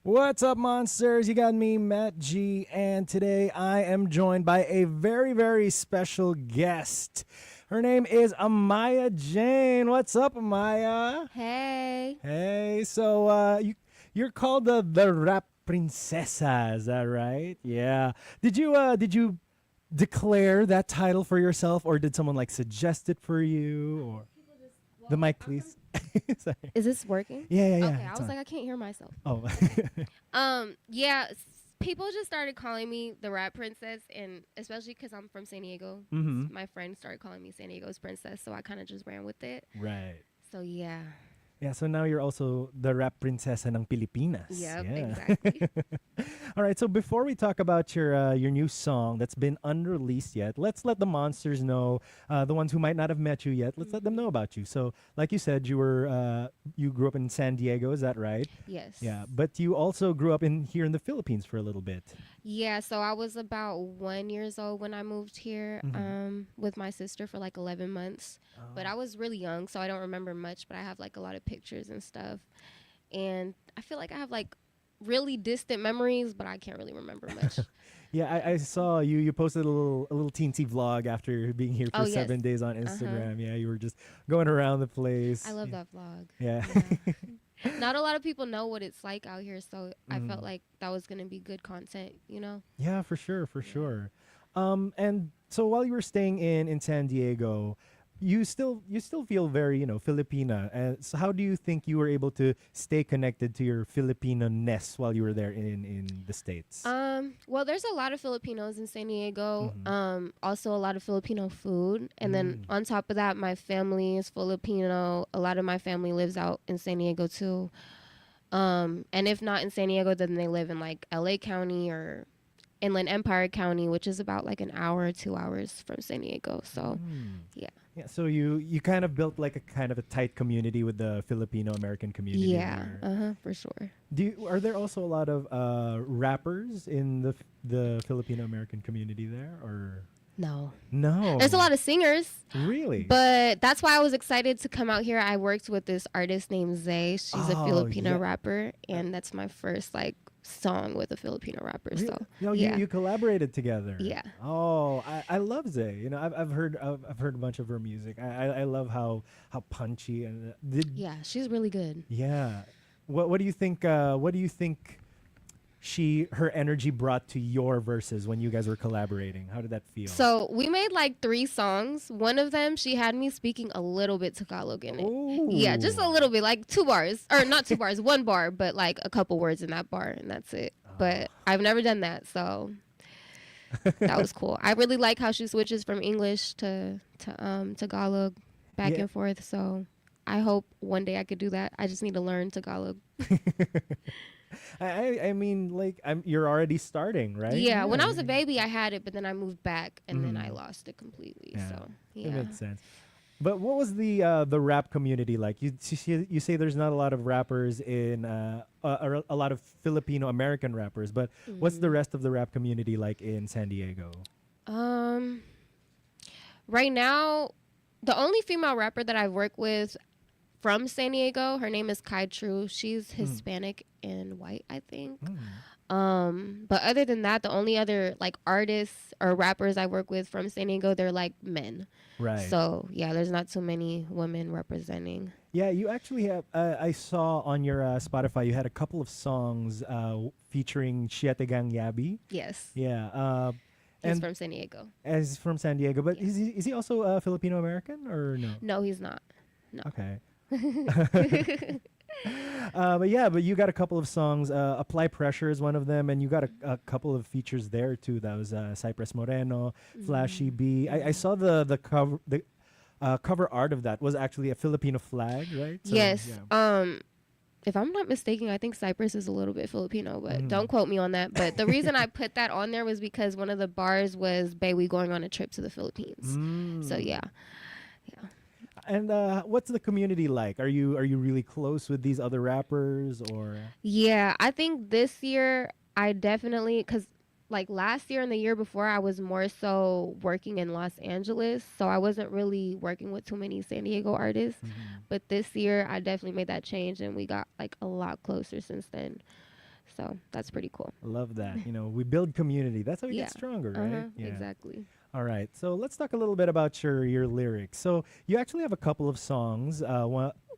What's up, monsters? You got me, Matt G, and today I am joined by a very, very special guest. Her name is AmayaJane. What's up, Amaya? Hey. Hey, so you're called the rap princesa, is that right? Yeah. Did you declare that title for yourself, or did someone like suggest it for you? Or the mic, please. Sorry. Is this working? Yeah. Okay, I It's was on. like, I can't hear myself. Oh. Yeah, people just started calling me the rap princess, and especially because I'm from San Diego. Mm-hmm. My friends started calling me San Diego's princess, so I kind of just ran with it. Right. So, yeah. Yeah, so now you're also the rap princesa ng Pilipinas. Yep, Yeah. exactly. All right, so before we talk about your new song that's been unreleased yet, let's let the monsters know, the ones who might not have met you yet. Let's let them know about you. So, like you said, you grew up in San Diego, is that right? Yes. Yeah, but you also grew up here in the Philippines for a little bit. Yeah, so I was about 1 year old when I moved here with my sister for like 11 months. But I was really young, so I don't remember much, but I have like a lot of pictures and stuff. And I feel like I have like really distant memories, but I can't really remember much. Yeah, I saw you posted a little teensy vlog after being here for Oh, yes. 7 days on Instagram. Yeah, you were just going around the place. I love Yeah. that vlog. Yeah. Not a lot of people know what it's like out here, so I felt like that was going to be good content, you know? Yeah, for sure, for sure. And so while you were staying in San Diego, you still feel very, Filipina. So how do you think you were able to stay connected to your Filipino-ness while you were there in the States? Well, there's a lot of Filipinos in San Diego. Also a lot of Filipino food. And then on top of that, my family is Filipino. A lot of my family lives out in San Diego too. And if not in San Diego, then they live in like LA County or Inland Empire County, which is about like an hour, 2 hours from San Diego. So, yeah. Yeah, so you kind of built like a kind of a tight community with the Filipino-American community. Yeah, there. for sure. Are there also a lot of rappers in the Filipino-American community there, or No. no? There's a lot of singers. Really? But that's why I was excited to come out here. I worked with this artist named Zay. She's a Oh, Filipino yeah. rapper, and that's my first like song with a Filipino rapper. So No, yeah, you collaborated together. Yeah. Oh, I love Zay. I've heard a bunch of her music. I love how punchy and yeah, she's really good. yeah. What do you think? What do you think? Her energy brought to your verses when you guys were collaborating. How did that feel? So we made like 3 songs. One of them, she had me speaking a little bit Tagalog in it. Ooh. Yeah, just a little bit, like 2 bars, or not 2 bars, 1 bar, but like a couple words in that bar, and that's it. But I've never done that, so that was cool. I really like how she switches from English to Tagalog back Yeah. and forth. So I hope one day I could do that. I just need to learn Tagalog. I mean, like, you're already starting, right? Yeah, when I was a baby, I had it, but then I moved back, and then I Mm. lost it completely. Yeah. So That yeah. makes sense. But what was the rap community like? You say there's not a lot of rappers or a lot of Filipino American rappers, but what's the rest of the rap community like in San Diego? Right now, the only female rapper that I've worked with from San Diego, her name is Kai True. She's Hispanic and white, I think. But other than that, the only other like artists or rappers I work with from San Diego, they're like men. Right. So yeah, there's not too many women representing. Yeah, you actually have. I saw on your Spotify you had a couple of songs featuring Siete Gang Yabi. Yes. Yeah. He's And from San Diego. as from San Diego, but Yeah. is he also Filipino American or no? No, he's not. No. Okay. but you got a couple of songs. Apply Pressure is one of them, and you got a couple of features there too. That was Cypress Moreno, Flashy B. I saw the cover art of that was actually a Filipino flag, right? So, Yes. yeah. If I'm not mistaken, I think Cyprus is a little bit Filipino, but Mm. don't quote me on that. But the reason I put that on there was because one of the bars was "Bae, we going on a trip to the Philippines." So yeah. And what's the community like? Are you really close with these other rappers or? Yeah, I think this year I definitely, because like last year and the year before, I was more so working in Los Angeles. So I wasn't really working with too many San Diego artists. But this year I definitely made that change and we got like a lot closer since then. So that's pretty cool. Love that. We build community. That's how we Yeah. get stronger, right? Yeah. Exactly. All right. So let's talk a little bit about your lyrics. So you actually have a couple of songs.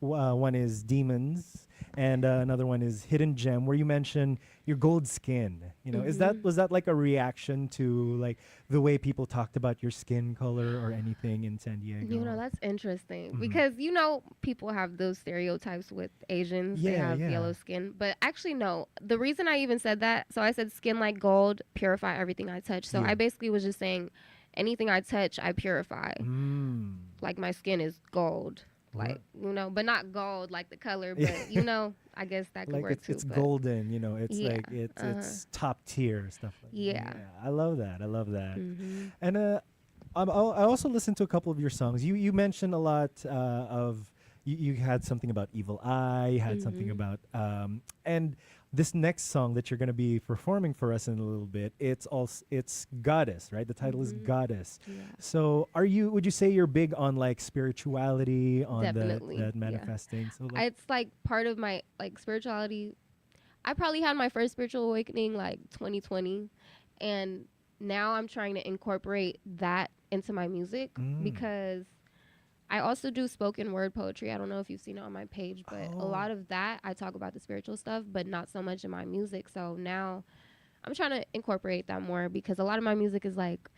One is Demons, and another one is Hidden Gem, where you mention your gold skin. Was that like a reaction to like the way people talked about your skin color or anything in San Diego? That's interesting Mhm. because people have those stereotypes with Asians. They Yeah, have yeah. yellow skin, but actually no. The reason I even said that, so I said skin like gold, purify everything I touch. So Yeah. I basically was just saying anything I touch, I purify. Mm. Like my skin is gold. Like, but not gold like the color, but I guess that could Like work it's too. but golden, it's Yeah, like it's top tier stuff like Yeah. I love that. I love that. Mhm. And I also listened to a couple of your songs. You mentioned a lot of you had something about Evil Eye, you had something Mhm. about and this next song that you're going to be performing for us in a little bit, it's Goddess, right? The title is Mhm. Goddess. Yeah. So would you say you're big on like spirituality, on Definitely, that yeah. manifesting? So like, It's like part of my like spirituality. I probably had my first spiritual awakening like 2020, and now I'm trying to incorporate that into my music because I also do spoken word poetry. I don't know if you've seen it on my page, but a lot of that I talk about the spiritual stuff, but not so much in my music. So now I'm trying to incorporate that more because a lot of my music is like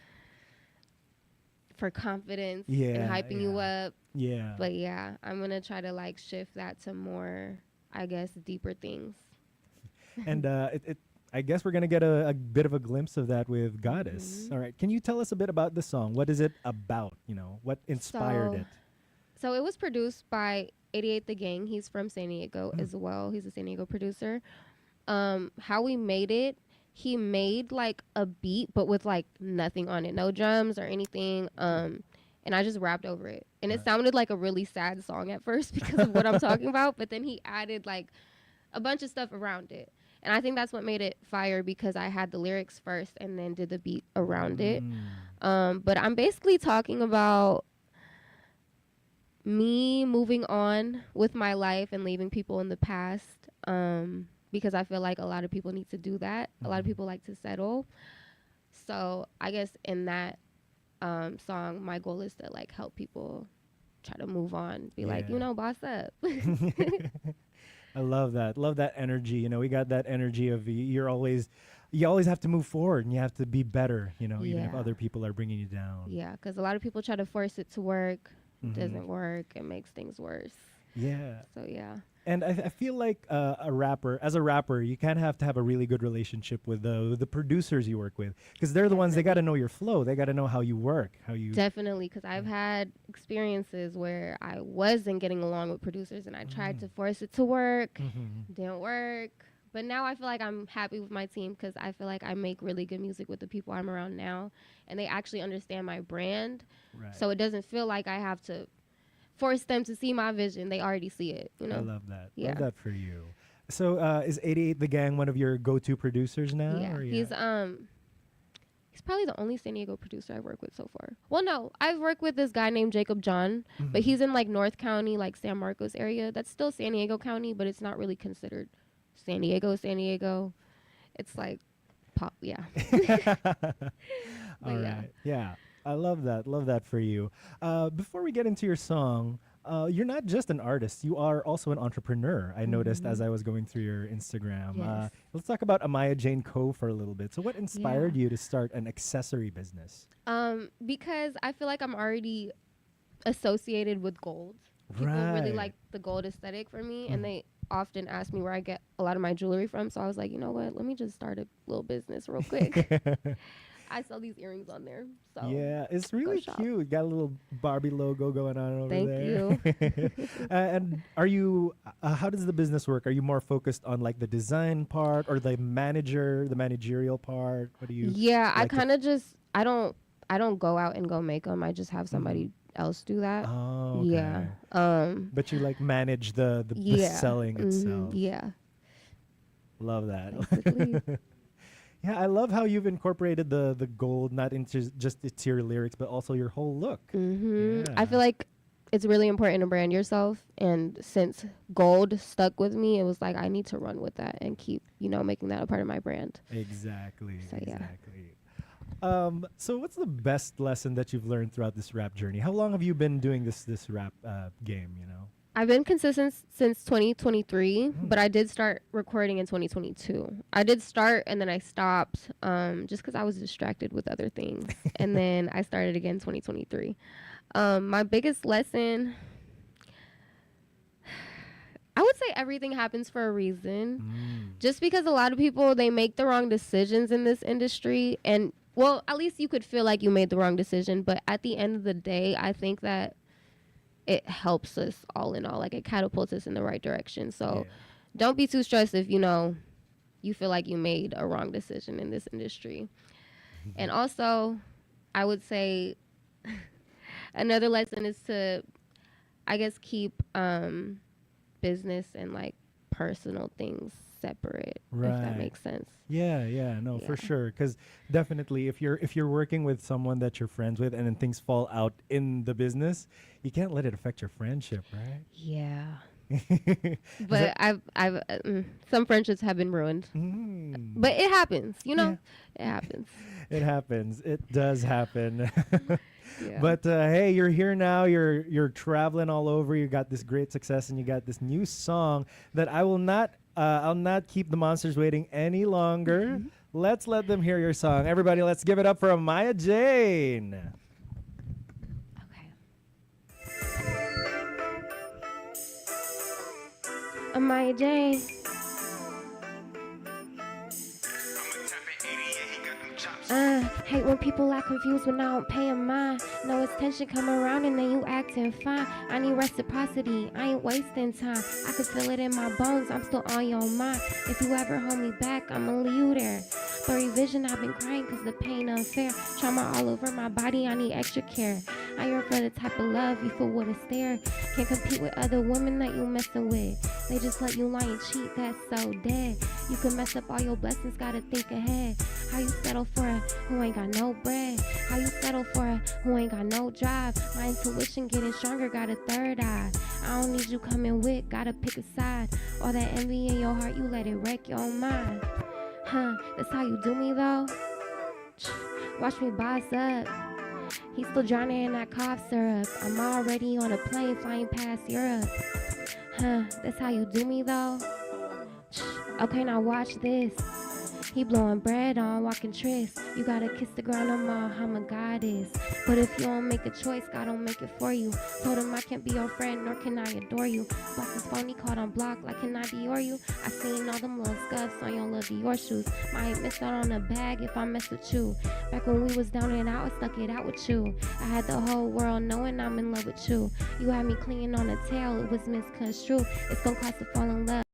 for confidence and hyping you up. Yeah. But yeah, I'm going to try to like shift that to more, I guess, deeper things. And I guess we're gonna get a bit of a glimpse of that with Goddess. Mhm. All right, can you tell us a bit about the song? What is it about? What inspired So- it? So it was produced by 88 The Gang. He's from San Diego as well. He's a San Diego producer. How we made it, he made like a beat, but with like nothing on it, no drums or anything. And I just rapped over it. And it sounded like a really sad song at first because of what I'm talking about. But then he added like a bunch of stuff around it. And I think that's what made it fire because I had the lyrics first and then did the beat around it. But I'm basically talking about me moving on with my life and leaving people in the past because I feel like a lot of people need to do that. A lot of people like to settle. So I guess in that song, my goal is to like help people try to move on, be like, Yeah. boss up. I love that. Love that energy. We got that energy of you always have to move forward and you have to be better. Even if Yeah. other people are bringing you down. Yeah, because a lot of people try to force it to work. Mhm. Doesn't work. It makes things worse. Yeah. So yeah. And I feel like as a rapper, you kind of have to have a really good relationship with the producers you work with because they're the ones, they got to know your flow. They got to know how you work, how you. Definitely, because I've had experiences where I wasn't getting along with producers and I tried to force it to work. Didn't work. But now I feel like I'm happy with my team because I feel like I make really good music with the people I'm around now. And they actually understand my brand. Right. So it doesn't feel like I have to force them to see my vision. They already see it, I love that. Yeah. Love that for you. So is 88 The Gang one of your go-to producers now? Yeah. Or He's probably the only San Diego producer I've worked with so far. Well, no, I've worked with this guy named Jacob John, but he's in like North County, like San Marcos area. That's still San Diego County, but it's not really considered San Diego. It's like pop, yeah. All right. Yeah. I love that. Love that for you. Before we get into your song, you're not just an artist. You are also an entrepreneur. I noticed as I was going through your Instagram. Yes. Let's talk about AmayaJane Co. for a little bit. So what inspired Yeah. you to start an accessory business? Because I feel like I'm already associated with gold. People really Right. like the gold aesthetic for me, and they often ask me where I get a lot of my jewelry from. So I was like, you know what? Let me just start a little business real quick. I sell these earrings on there. So Yeah, it's really shop. cute. Got a little Barbie logo going on over Thank there. you. And are you? How does the business work? Are you more focused on like the design part or the managerial part? What do you? Yeah, I like to- kind of just I don't go out and go make them. I just have somebody else do that. Oh, okay. Yeah. But you like manage the Yeah. selling itself. Yeah. Love that. Basically. Yeah, I love how you've incorporated the gold not into just it's your lyrics, but also your whole look. I Yeah. feel like it's really important to brand yourself. And since gold stuck with me, it was like I need to run with that and keep, making that a part of my brand. Exactly. So, yeah. Exactly. So what's the best lesson that you've learned throughout this rap journey? How long have you been doing this rap game, I've been consistent since 2023, but I did start recording in 2022. I did start and then I stopped just because I was distracted with other things. And then I started again 2023. My biggest lesson, I would say everything happens for a reason. Just because a lot of people, they make the wrong decisions in this industry. And, well, at least you could feel like you made the wrong decision. But at the end of the day, I think that it helps us all in all. Like, it catapults us in the right direction. So don't be too stressed if, you feel like you made a wrong decision in this industry. And also, I would say another lesson is to, I guess, keep business and, like, personal things separate, if that makes sense. No, for sure. Because definitely, if you're working with someone that you're friends with, and then things fall out in the business, you can't let it affect your friendship, right? Yeah. But I've some friendships have been ruined. But it happens, It happens. It happens. It does happen. Yeah. But hey, you're here now. You're traveling all over. You got this great success, and you got this new song that I'll not keep the monsters waiting any longer. Let's let them hear your song. Everybody, let's give it up for AmayaJane. Okay. AmayaJane. Hate when people act confused when I don't pay them mind. No, it's tension come around and then you acting fine. I need reciprocity, I ain't wasting time. I can feel it in my bones, I'm still on your mind. If you ever hold me back, I'ma leave you there. For revision, I've been crying cause the pain unfair. Trauma all over my body, I need extra care. I yearn for the type of love you feel what is there. Can't compete with other women that you messing with. They just let you lie and cheat, that's so dead. You can mess up all your blessings, gotta think ahead. How you settle for a who ain't got no bread? How you settle for a who ain't got no drive? My intuition getting stronger, got a third eye. I don't need you coming with, gotta pick a side. All that envy in your heart, you let it wreck your mind. That's how you do me though? Watch me boss up. He's still drowning in that cough syrup. I'm already on a plane flying past Europe. That's how you do me though? Okay, now watch this. He blowing bread on walking tricks. You gotta kiss the ground on my how my God is. But if you don't make a choice, God don't make it for you. Told him I can't be your friend, nor can I adore you. Block his phone, he called on block, like can I Dior you? I seen all them little scuffs on your little Dior shoes. Might miss out on the bag if I mess with you. Back when we was down and out, I stuck it out with you. I had the whole world knowing I'm in love with you. You had me clinging on a tail, it was misconstrued. It's gonna cost to fall in love.